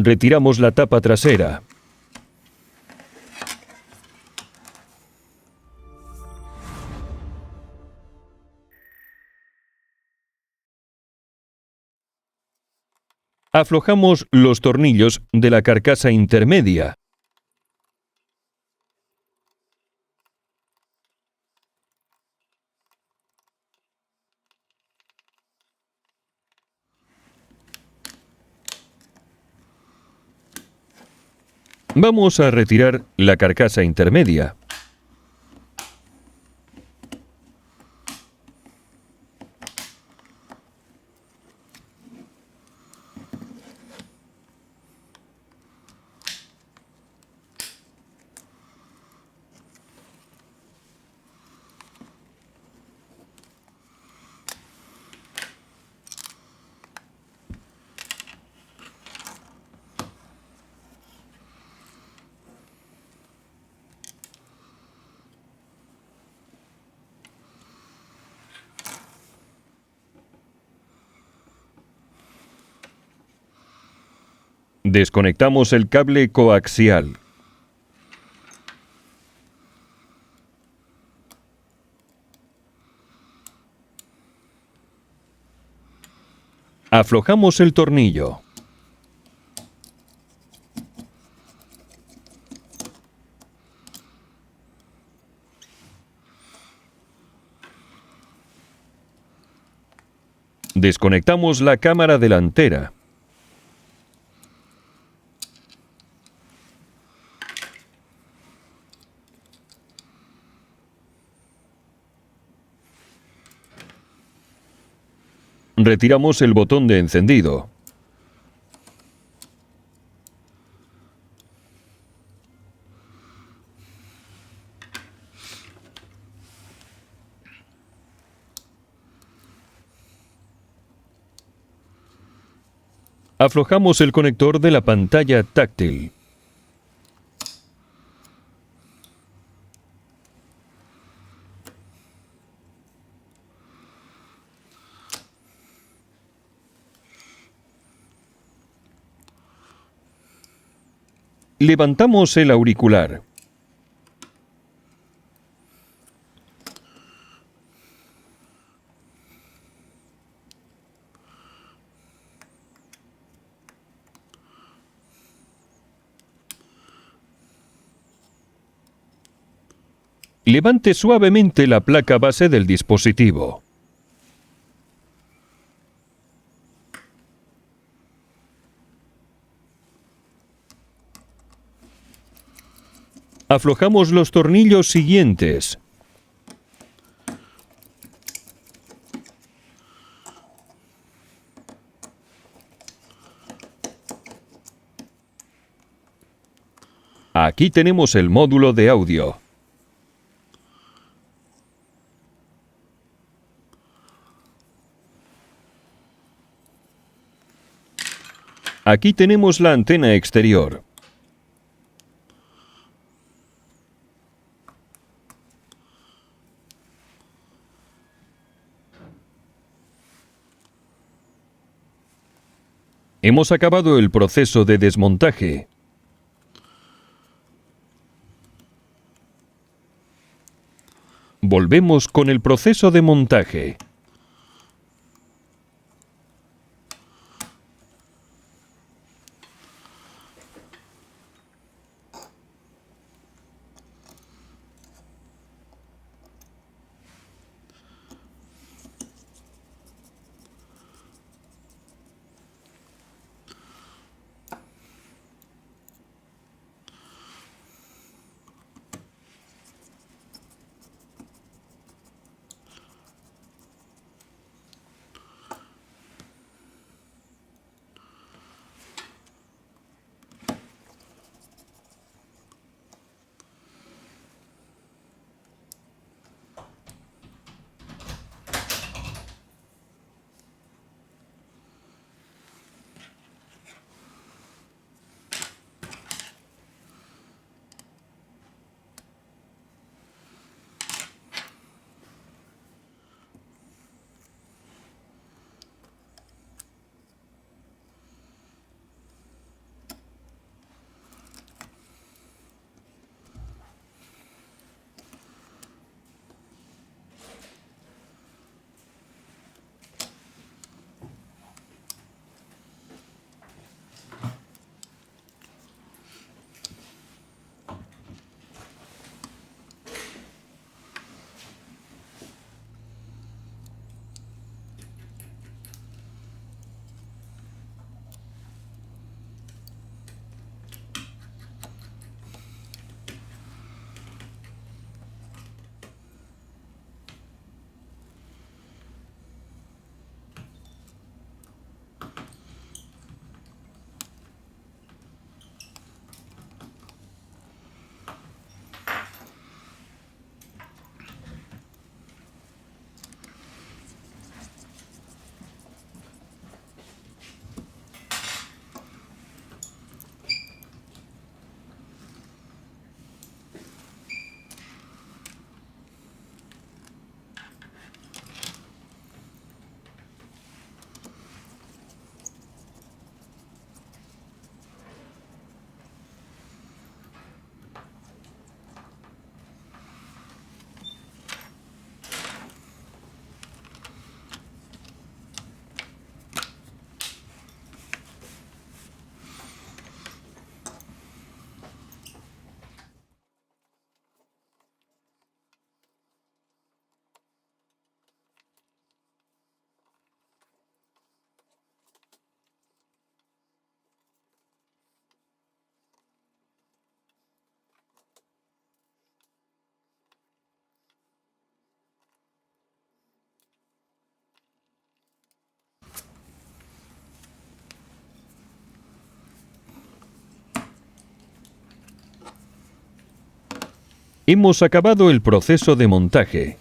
Retiramos la tapa trasera. Aflojamos los tornillos de la carcasa intermedia. Vamos a retirar la carcasa intermedia. Desconectamos el cable coaxial. Aflojamos el tornillo. Desconectamos la cámara delantera. Retiramos el botón de encendido. Aflojamos el conector de la pantalla táctil. Levantamos el auricular. Levante suavemente la placa base del dispositivo. Aflojamos los tornillos siguientes. Aquí tenemos el módulo de audio. Aquí tenemos la antena exterior. Hemos acabado el proceso de desmontaje. Volvemos con el proceso de montaje. Hemos acabado el proceso de montaje.